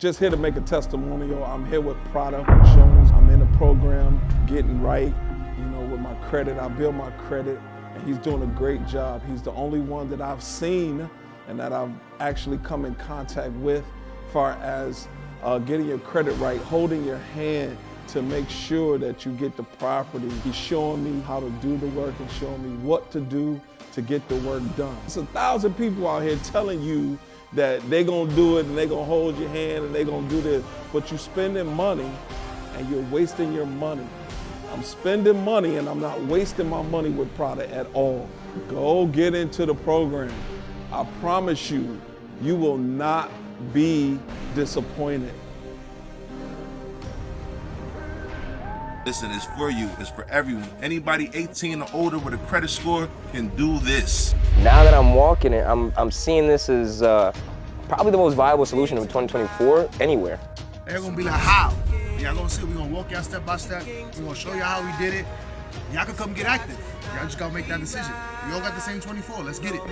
just here to make a testimonial. I'm here with Prada Jones. I'm in a program, getting right, with my credit. I build my credit, and he's doing a great job. He's the only one that I've seen and that I've actually come in contact with as far as getting your credit right, holding your hand to make sure that you get the property. He's showing me how to do the work and showing me what to do to get the work done. It's 1,000 people out here telling you that they're gonna do it and they're gonna hold your hand and they're gonna do this, but you're spending money and you're wasting your money. I'm spending money and I'm not wasting my money with Prada at all. Go get into the program. I promise you, you will not be disappointed. Listen, it's for you, it's for everyone. Anybody 18 or older with a credit score can do this. Now that I'm walking it, I'm seeing this as probably the most viable solution of 2024 anywhere. They're gonna be like, how? Y'all gonna see, we're gonna walk y'all step by step. We're gonna show you how we did it. Y'all can come get active. Y'all just gotta make that decision. We all got the same 24, let's get it.